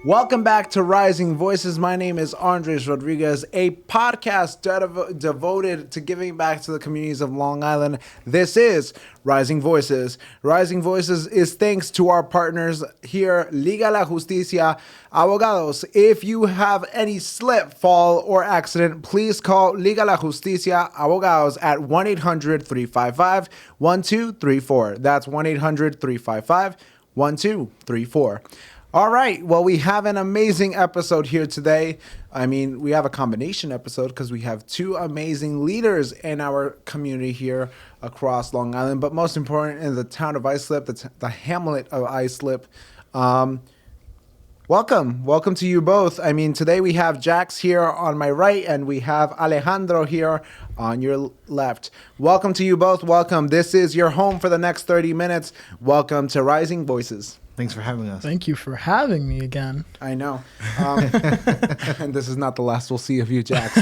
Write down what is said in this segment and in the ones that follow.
Welcome back to Rising Voices. My name is Andres Rodriguez, a podcast devoted to giving back to the communities of Long Island. This is Rising Voices. Rising Voices is thanks to our partners here, Liga La Justicia Abogados. If you have any slip, fall, or accident, please call Liga La Justicia Abogados at 1-800-355-1234. That's 1-800-355-1234. All right. Well, we have an amazing episode here today. I mean, we have a combination episode because we have two amazing leaders in our community here across Long Island, but most important in the town of Islip, the hamlet of Islip. Welcome to you both. I mean, today we have Jax here on my right and we have Alejandro here on your left. Welcome to you both. Welcome. This is your home for the next 30 minutes. Welcome to Rising Voices. Thanks for having us. Thank you for having me again. I know. And this is not the last we'll see of you, Jax.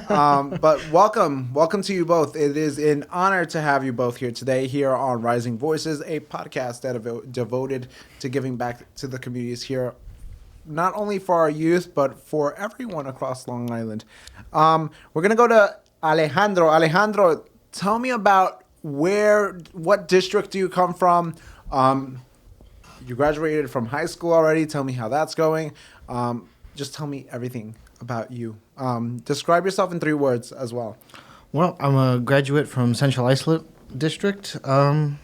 But welcome to you both. It is an honor to have you both here today here on Rising Voices, a podcast that devoted to giving back to the communities here, not only for our youth, but for everyone across Long Island. We're going to go to Alejandro. Alejandro, tell me about what district do you come from? You graduated from high school already. Tell me how that's going. Just tell me everything about you. Describe yourself in 3 words as well. Well, I'm a graduate from Central Islip District. After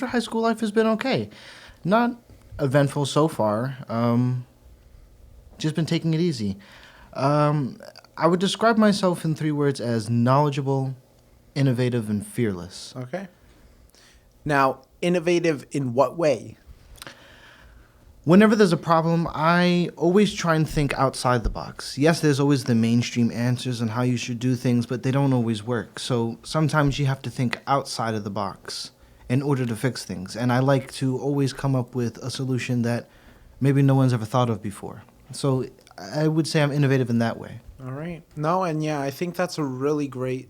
high school life has been okay. Not eventful so far. Just been taking it easy. I would describe myself in 3 words as knowledgeable, innovative, and fearless. Okay. Now, innovative in what way? Whenever there's a problem, I always try and think outside the box. Yes, there's always the mainstream answers on how you should do things, but they don't always work. So sometimes you have to think outside of the box in order to fix things. And I like to always come up with a solution that maybe no one's ever thought of before. So I would say I'm innovative in that way. All right. No, and yeah, I think that's a really great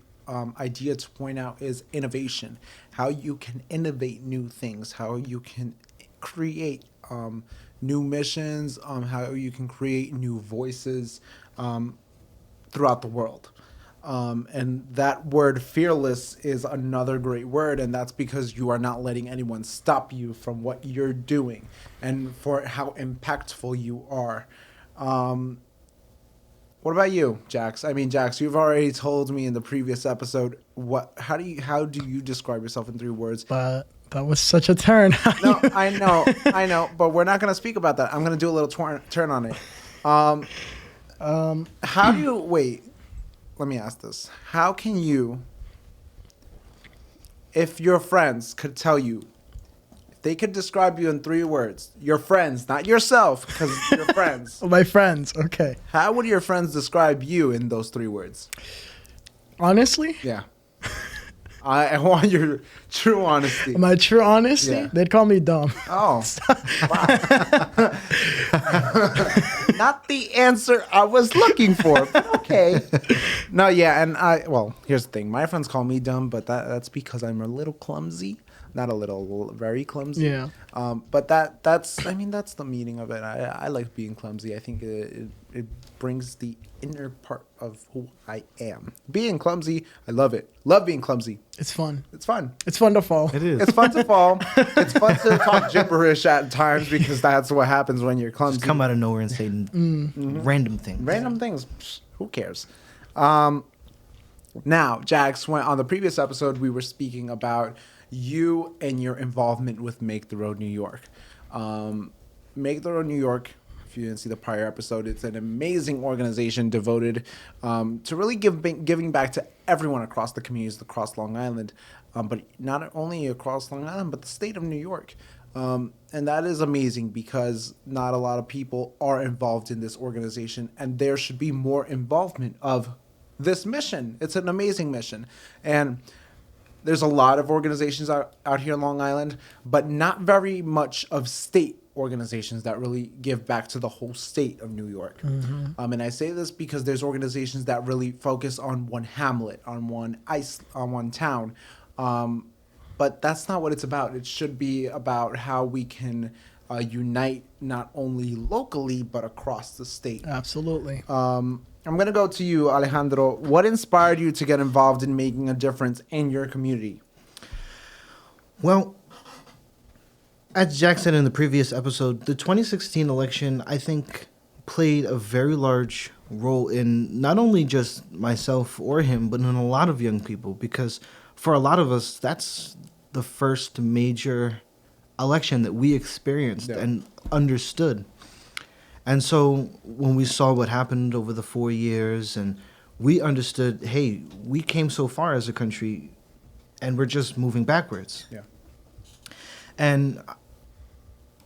idea to point out is innovation. How you can innovate new things, how you can create new missions, how you can create new voices throughout the world. And that word fearless is another great word, and that's because you are not letting anyone stop you from what you're doing and for how impactful you are. What about you, Jax? I mean, Jax, you've already told me in the previous episode how do you describe yourself in 3 words? But that was such a turn. No, I know, but we're not going to speak about that. I'm going to do a little turn on it. How do you wait? Let me ask this. How can you, if your friends could tell you, they could describe you in 3 words. Your friends, not yourself, because your friends. My friends, okay. How would your friends describe you in those 3 words? Honestly? Yeah. I want your true honesty. My true honesty? Yeah. They'd call me dumb. Oh. Wow. Not the answer I was looking for, but okay. No, yeah, and here's the thing. My friends call me dumb, but that's because I'm a little clumsy. Not a little, very clumsy. Yeah. But that's the meaning of it. I like being clumsy. I think it brings the inner part of who I am. Being clumsy, I love it. Love being clumsy. It's fun. It's fun. It's fun to fall. It is. It's fun to fall. It's fun to talk gibberish at times because that's what happens when you're clumsy. Just come out of nowhere and say random things. Random things. Psh, who cares? Now, Jax, on the previous episode, we were speaking about you and your involvement with Make The Road N.Y. Make The Road N.Y., if you didn't see the prior episode, it's an amazing organization devoted to really giving back to everyone across the communities across Long Island, but not only across Long Island, but the state of New York. And that is amazing because not a lot of people are involved in this organization, and there should be more involvement of this mission. It's an amazing mission. And there's a lot of organizations out here in Long Island, but not very much of state organizations that really give back to the whole state of New York. Mm-hmm. And I say this because there's organizations that really focus on one hamlet, on one town. But that's not what it's about. It should be about how we can unite not only locally but across the state. Absolutely. I'm going to go to you, Alejandro. What inspired you to get involved in making a difference in your community? Well, as Jack said in the previous episode, the 2016 election, I think, played a very large role in not only just myself or him, but in a lot of young people, because for a lot of us, that's the first major election that we experienced and understood. And so when we saw what happened over the 4 years and we understood, hey, we came so far as a country and we're just moving backwards. Yeah. And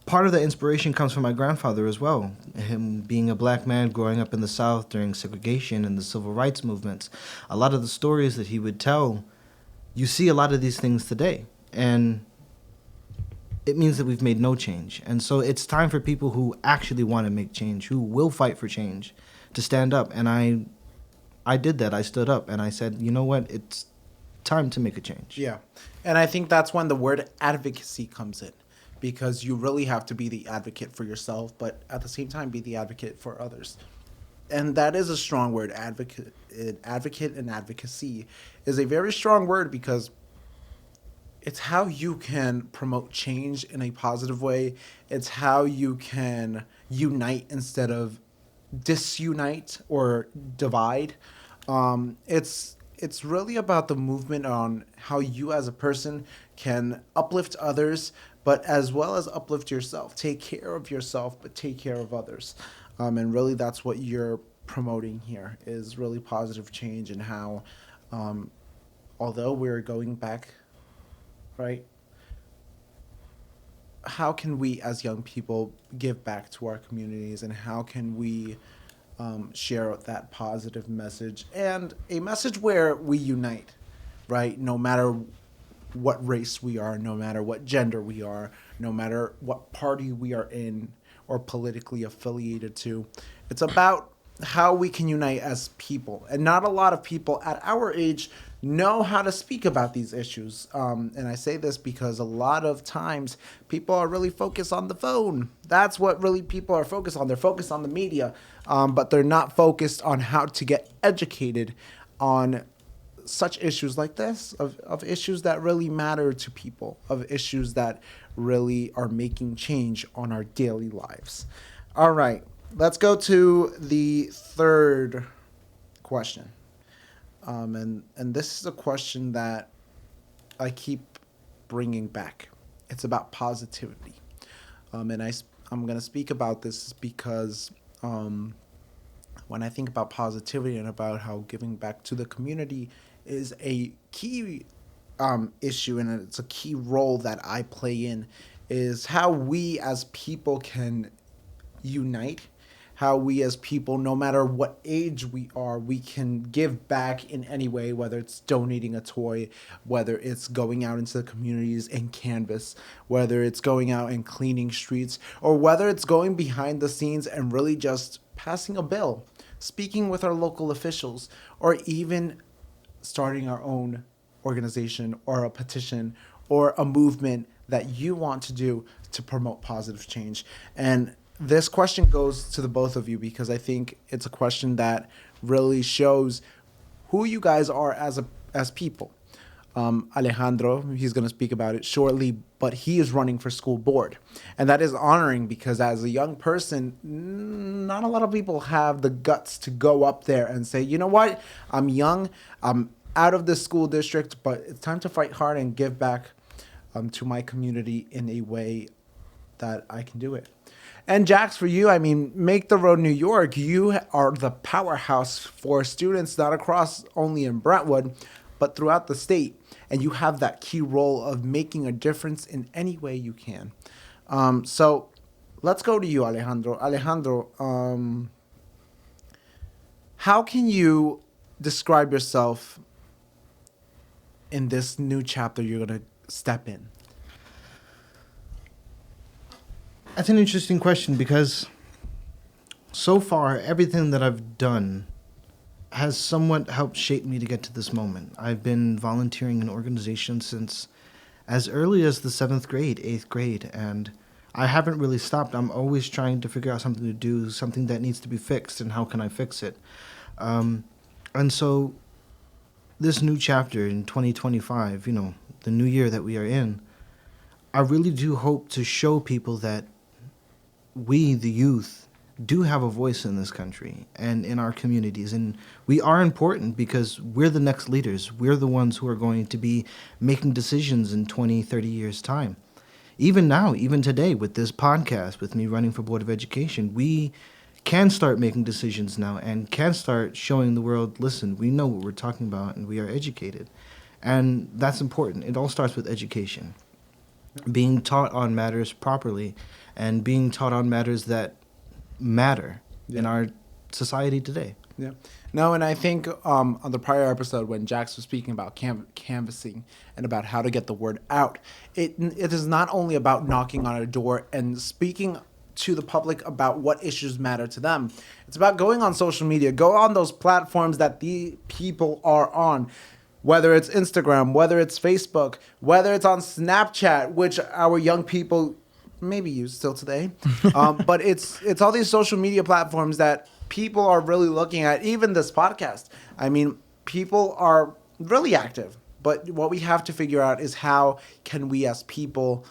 part of the inspiration comes from my grandfather as well. Him being a black man growing up in the South during segregation and the civil rights movements. A lot of the stories that he would tell, you see a lot of these things today. And it means that we've made no change. And so it's time for people who actually want to make change, who will fight for change, to stand up. And I did that. I stood up and I said, you know what? It's time to make a change. Yeah. And I think that's when the word advocacy comes in, because you really have to be the advocate for yourself, but at the same time be the advocate for others. And that is a strong word. Advocate and advocacy is a very strong word, because it's how you can promote change in a positive way. It's how you can unite instead of disunite or divide. It's really about the movement on how you as a person can uplift others, but as well as uplift yourself. Take care of yourself, but take care of others. And really that's what you're promoting here, is really positive change, and how, although we're going back, right? How can we as young people give back to our communities, and how can we share that positive message, and a message where we unite, right? No matter what race we are, no matter what gender we are, no matter what party we are in or politically affiliated to. It's about how we can unite as people. And not a lot of people at our age know how to speak about these issues. And I say this because a lot of times people are really focused on the phone. That's what really people are focused on. They're focused on the media, but they're not focused on how to get educated on such issues like this, of issues that really matter to people, of issues that really are making change on our daily lives. All right, let's go to the third question. And this is a question that I keep bringing back. It's about positivity. I'm going to speak about this because when I think about positivity and about how giving back to the community is a key issue, and it's a key role that I play in, is how we as people can unite, how we as people, no matter what age we are, we can give back in any way, whether it's donating a toy, whether it's going out into the communities and canvas, whether it's going out and cleaning streets, or whether it's going behind the scenes and really just passing a bill, speaking with our local officials, or even starting our own organization or a petition or a movement that you want to do to promote positive change. And this question goes to the both of you, because I think it's a question that really shows who you guys are as people. Alejandro, he's going to speak about it shortly, but he is running for school board. And that is honoring, because as a young person, not a lot of people have the guts to go up there and say, you know what, I'm young, I'm out of the school district, but it's time to fight hard and give back to my community in a way that I can do it. And Jax, for you, I mean, Make the Road New York, you are the powerhouse for students, not across only in Brentwood, but throughout the state. And you have that key role of making a difference in any way you can. So let's go to you, Alejandro. Alejandro, how can you describe yourself in this new chapter you're going to step in? That's an interesting question, because so far, everything that I've done has somewhat helped shape me to get to this moment. I've been volunteering in organizations since as early as the 7th grade, 8th grade, and I haven't really stopped. I'm always trying to figure out something to do, something that needs to be fixed, and how can I fix it. And so this new chapter in 2025, the new year that we are in, I really do hope to show people that we, the youth, do have a voice in this country and in our communities. And we are important because we're the next leaders. We're the ones who are going to be making decisions in 20, 30 years' time. Even now, even today, with this podcast, with me running for Board of Education, we can start making decisions now and can start showing the world, listen, we know what we're talking about and we are educated. And that's important. It all starts with education. Being taught on matters properly and being taught on matters that matter in our society today. Yeah. No, and I think on the prior episode when Jax was speaking about canvassing and about how to get the word out, it is not only about knocking on a door and speaking to the public about what issues matter to them. It's about going on social media, go on those platforms that the people are on, whether it's Instagram, whether it's Facebook, whether it's on Snapchat, which our young people maybe use still today. But it's all these social media platforms that people are really looking at, even this podcast. I mean, people are really active, but what we have to figure out is how can we as people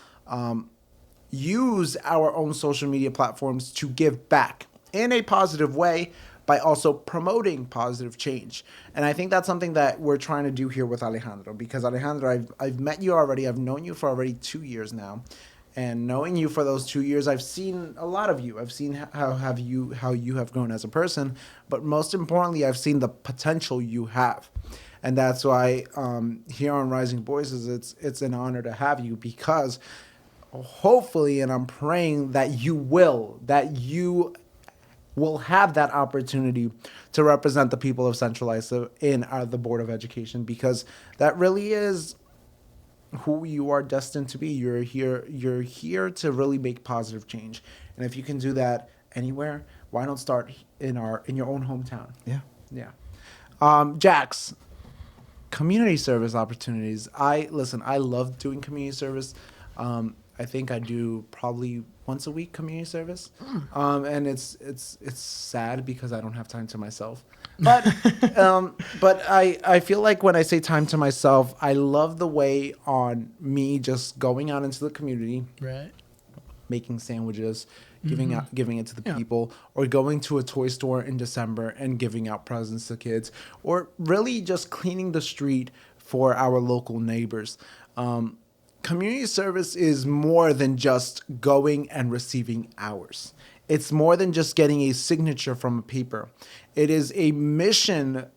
use our own social media platforms to give back in a positive way by also promoting positive change. And I think that's something that we're trying to do here with Alejandro, because Alejandro, I've met you already. I've known you for already 2 years now. And knowing you for those 2 years, I've seen a lot of you. I've seen how you have grown as a person, but most importantly, I've seen the potential you have, and that's why here on Rising Voices, it's an honor to have you, because hopefully, and I'm praying that you will have that opportunity to represent the people of Central Islip in the Board of Education, because that really is who you are destined to be. You're here to really make positive change, and if you can do that anywhere, why not start in your own hometown? Jax, community service opportunities. I love doing community service. I think I do probably once a week community service, and it's sad because I don't have time to myself. But I feel like when I say time to myself, I love the way on me just going out into the community, Right. making sandwiches, giving it to the people, or going to a toy store in December and giving out presents to kids, or really just cleaning the street for our local neighbors. Community service is more than just going and receiving hours. It's more than just getting a signature from a paper. It is a mission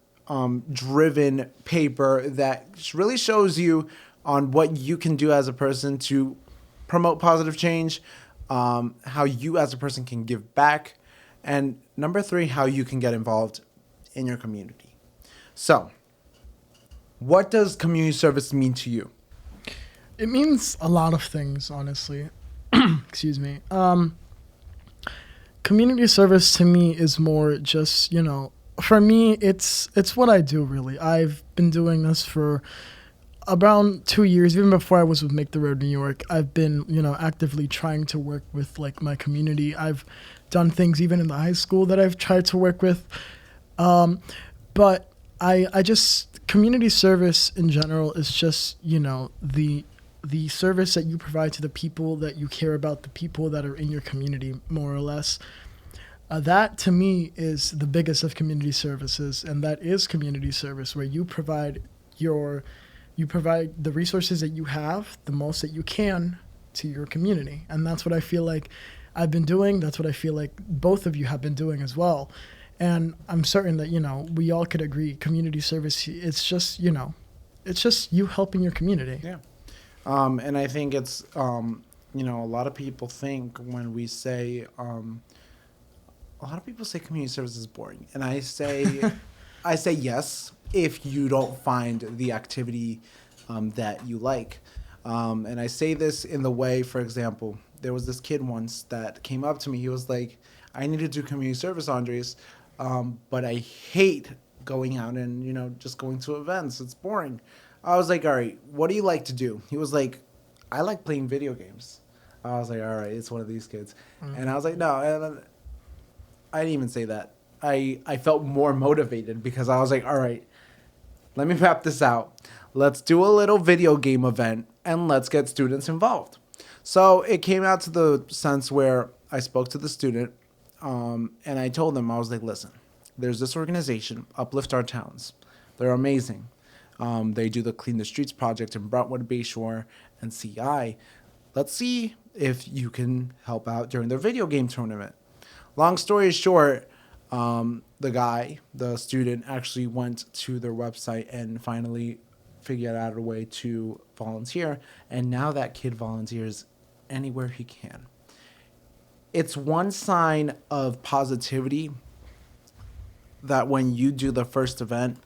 driven paper that really shows you on what you can do as a person to promote positive change, how you as a person can give back, and number 3, how you can get involved in your community. So, what does community service mean to you? It means a lot of things, honestly. Excuse me. Community service to me is more just, for me, it's what I do, really. I've been doing this for around 2 years. Even before I was with Make The Road N.Y, I've been, actively trying to work with, my community. I've done things even in the high school that I've tried to work with. But I just, community service in general is just, the service that you provide to the people that you care about, the people that are in your community, more or less. That, to me, is the biggest of community services, and that is community service, where you provide the resources that you have, the most that you can, to your community. And that's what I feel like I've been doing. That's what I feel like both of you have been doing as well. And I'm certain that, we all could agree, community service, it's just you helping your community. Yeah. And I think it's, a lot of people think when we say, a lot of people say community service is boring. And I say yes, if you don't find the activity that you like. And I say this in the way, for example, there was this kid once that came up to me. He was like, I need to do community service, Andres, but I hate going out and, just going to events. It's boring. I was like, all right, what do you like to do? He was like, I like playing video games. I was like, all right, it's one of these kids. And I was like, no. And I didn't even say that. I felt more motivated because I was like, all right, let me map this out. Let's do a little video game event and let's get students involved. So it came out to the sense where I spoke to the student and I told them, I was like, listen, there's this organization, Uplift Our Towns. They're amazing. They do the Clean the Streets project in Brentwood, Bayshore, and CI. Let's see if you can help out during their video game tournament. Long story short, the student actually went to their website and finally figured out a way to volunteer. And now that kid volunteers anywhere he can. It's one sign of positivity that when you do the first event,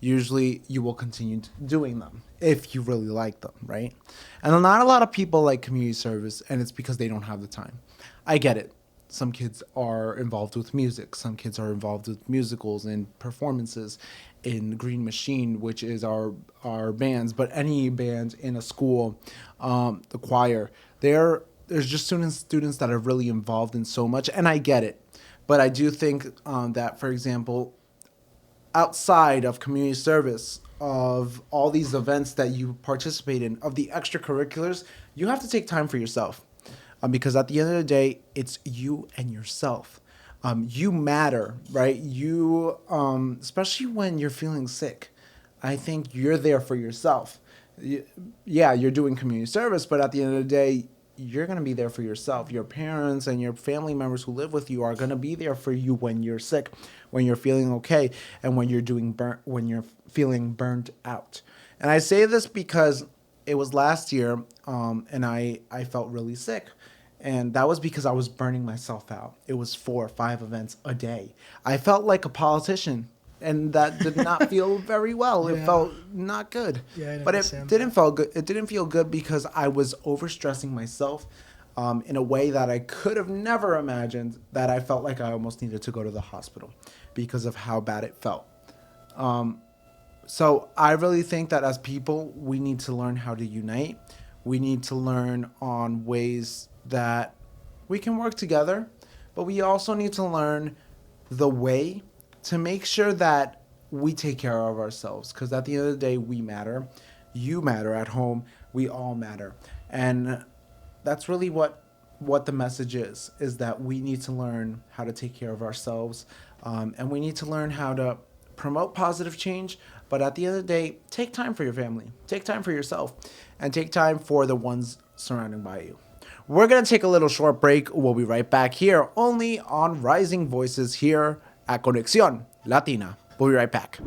usually you will continue doing them if you really like them, right? And not a lot of people like community service, and it's because they don't have the time. I get it. Some kids are involved with music. Some kids are involved with musicals and performances in Green Machine, which is our bands. But any band in a school, the choir, there's just students that are really involved in so much, and I get it. But I do think that, for example, outside of community service, of all these events that you participate in, of the extracurriculars, you have to take time for yourself. Because at the end of the day, it's you and yourself. You matter, right? You, especially when you're feeling sick, I think you're there for yourself. Yeah, you're doing community service, but at the end of the day, you're going to be there for yourself. Your parents and your family members who live with you are going to be there for you when you're sick, when you're feeling okay, and when you're feeling burnt out. And I say this because it was last year, and I felt really sick. And that was because I was burning myself out. It was 4 or 5 events a day. I felt like a politician, and that did not feel very well. It felt not good. Yeah, but it didn't feel good. It didn't feel good because I was overstressing myself in a way that I could have never imagined, that I felt like I almost needed to go to the hospital because of how bad it felt. So I really think that as people, we need to learn how to unite. We need to learn on ways that we can work together, but we also need to learn the way to make sure that we take care of ourselves, because at the end of the day, we matter. You matter at home. We all matter. And that's really what the message is that we need to learn how to take care of ourselves, and we need to learn how to promote positive change, but at the end of the day, take time for your family, take time for yourself, and take time for the ones surrounding by you. We're going to take a little short break. We'll be right back here only on Rising Voices here at Conexion Latina. We'll be right back.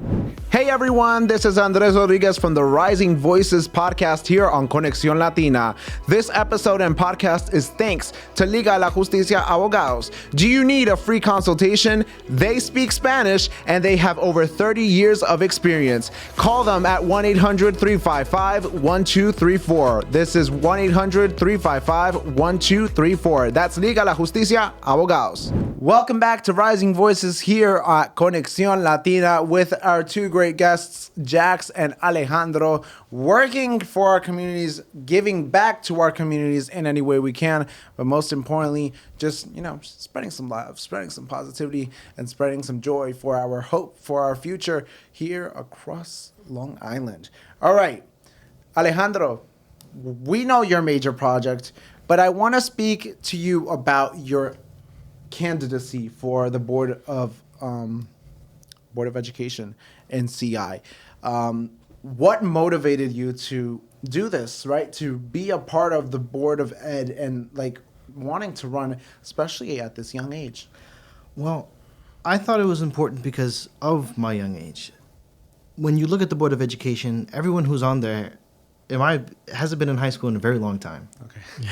Hey everyone, this is Andres Rodriguez from the Rising Voices podcast here on Conexion Latina. This episode and podcast is thanks to Liga de la Justicia Abogados. Do you need a free consultation? They speak Spanish and they have over 30 years of experience. Call them at 1-800-355-1234. This is 1-800-355-1234. That's Liga de la Justicia Abogados. Welcome back to Rising Voices here at Conexion Latina with our 2 great guests, Jax and Alejandro, working for our communities, giving back to our communities in any way we can, but most importantly, just, spreading some love, spreading some positivity, and spreading some joy for our hope for our future here across Long Island. All right, Alejandro, we know your major project, but I want to speak to you about your candidacy for the Board of Education in CI. What motivated you to do this, right? To be a part of the Board of Ed and wanting to run, especially at this young age? Well, I thought it was important because of my young age. When you look at the Board of Education, everyone who's on there hasn't been in high school in a very long time. Okay. Yeah.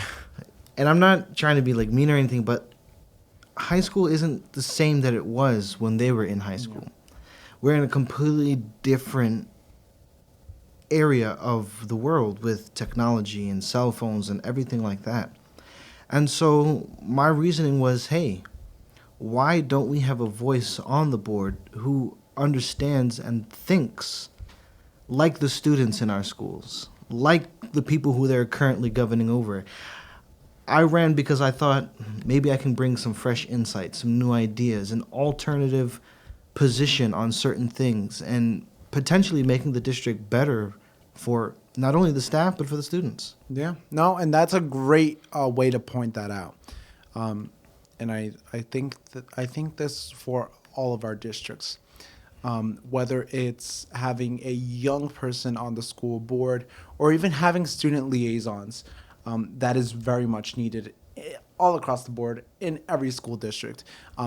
And I'm not trying to be mean or anything, but high school isn't the same that it was when they were in high school. Yeah. We're in a completely different area of the world with technology and cell phones and everything like that. And so my reasoning was, hey, why don't we have a voice on the board who understands and thinks like the students in our schools, like the people who they're currently governing over? I ran because I thought maybe I can bring some fresh insight, some new ideas, an alternative position on certain things, and potentially making the district better for not only the staff but for the students. Yeah, no, and that's a great way to point that out. And I think this for all of our districts, whether it's having a young person on the school board or even having student liaisons, that is very much needed all across the board in every school district,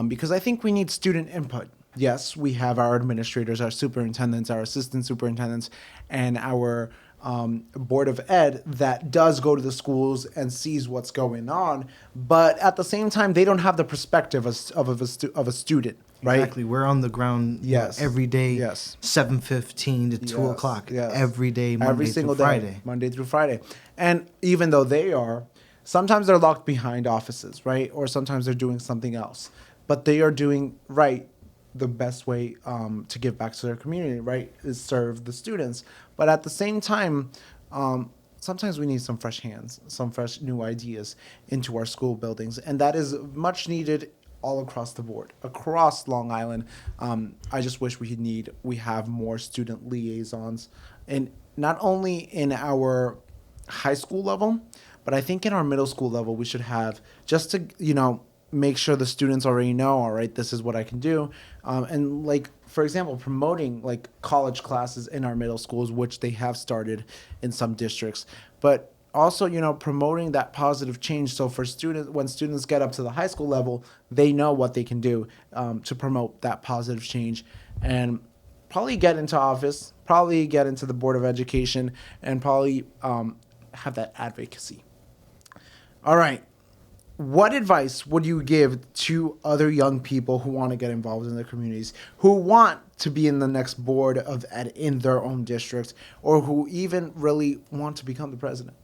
because I think we need student input. Yes, we have our administrators, our superintendents, our assistant superintendents, and our board of ed that does go to the schools and sees what's going on. But at the same time, they don't have the perspective of a student, right? Exactly. We're on the ground Yes. every day, Yes. 7:15 to 2 Yes, o'clock, yes. every day, Monday Every single through day, Friday. Monday through Friday. And even though they are, sometimes they're locked behind offices, right? Or sometimes they're doing something else. But they are doing right. The best way to give back to their community, right, is serve the students. But at the same time, sometimes we need some fresh hands, some fresh new ideas into our school buildings. And that is much needed all across the board, across Long Island. I just wish we have more student liaisons, and not only in our high school level, but I think in our middle school level we should have, just to make sure the students already know, all right, this is what I can do, and like, for example, promoting like college classes in our middle schools, which they have started in some districts, but also promoting that positive change. So for students, when students get up to the high school level, they know what they can do to promote that positive change, and probably get into office, probably get into the Board of Education, and probably have that advocacy. All right. What advice would you give to other young people who want to get involved in their communities, who want to be in the next board of ed in their own district, or who even really want to become the president?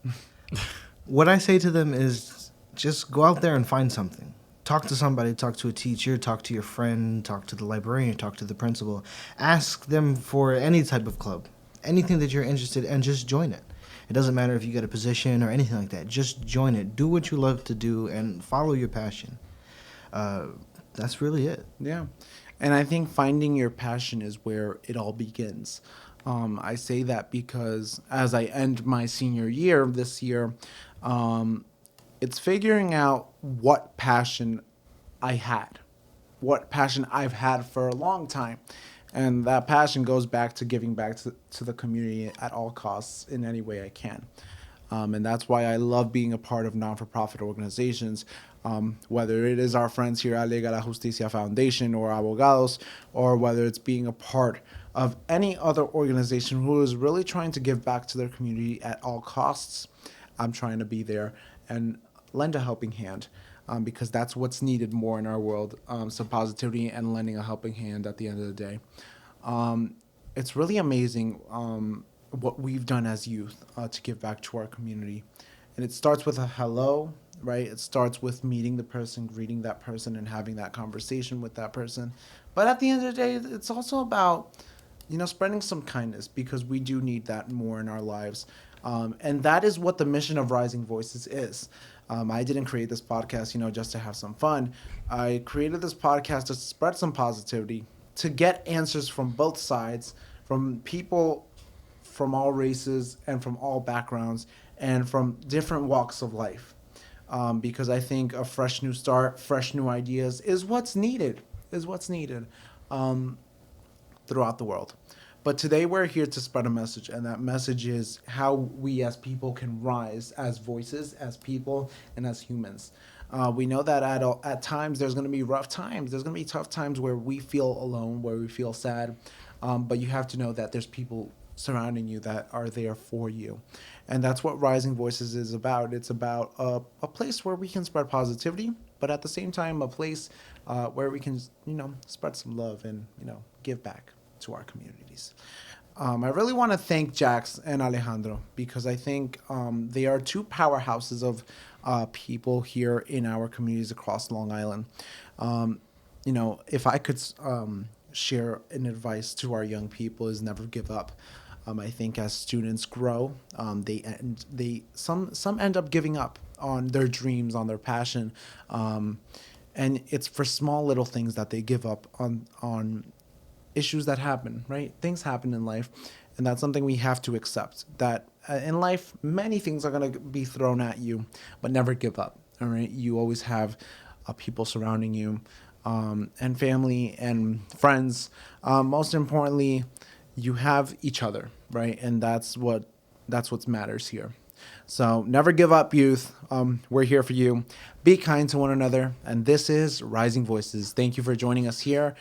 What I say to them is just go out there and find something. Talk to somebody, talk to a teacher, talk to your friend, talk to the librarian, talk to the principal. Ask them for any type of club, anything that you're interested in, and just join it. It doesn't matter if you get a position or anything like that. Just join it. Do what you love to do and follow your passion. That's really it. Yeah. And I think finding your passion is where it all begins. I say that because as I end my senior year this year, it's figuring out what passion I had, what passion I've had for a long time. And that passion goes back to giving back to the community at all costs in any way I can. And that's why I love being a part of non-for-profit organizations, whether it is our friends here at Liga La Justicia Foundation or Abogados, or whether it's being a part of any other organization who is really trying to give back to their community at all costs. I'm trying to be there and lend a helping hand. Because that's what's needed more in our world, some positivity and lending a helping hand at the end of the day. It's really amazing what we've done as youth to give back to our community. And it starts with a hello, right? It starts with meeting the person, greeting that person, and having that conversation with that person. But at the end of the day, it's also about, spreading some kindness, because we do need that more in our lives. And that is what the mission of Rising Voices is. I didn't create this podcast, just to have some fun. I created this podcast to spread some positivity, to get answers from both sides, from people from all races and from all backgrounds and from different walks of life. Because I think a fresh new start, fresh new ideas is what's needed, throughout the world. But today we're here to spread a message, and that message is how we as people can rise as voices, as people, and as humans. We know that at times there's going to be rough times. There's going to be tough times where we feel alone, where we feel sad. But you have to know that there's people surrounding you that are there for you. And that's what Rising Voices is about. It's about a place where we can spread positivity, but at the same time, a place where we can, spread some love and, give back to our communities. I really want to thank Jax and Alejandro, because I think they are two powerhouses of people here in our communities across Long Island. If I could share an advice to our young people, is never give up. I think as students grow, some end up giving up on their dreams, on their passion. And it's for small little things that they give up on issues that happen, right? Things happen in life, and that's something we have to accept. That in life, many things are going to be thrown at you, but never give up, all right? You always have people surrounding you, and family and friends. Most importantly, you have each other, right? And that's what matters here. So never give up, youth. We're here for you. Be kind to one another. And this is Rising Voices. Thank you for joining us here.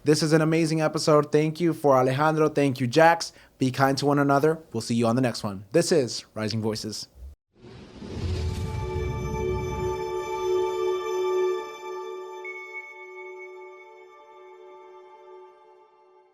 This is an amazing episode. Thank you for Alejandro. Thank you, Jax. Be kind to one another. We'll see you on the next one. This is Rising Voices.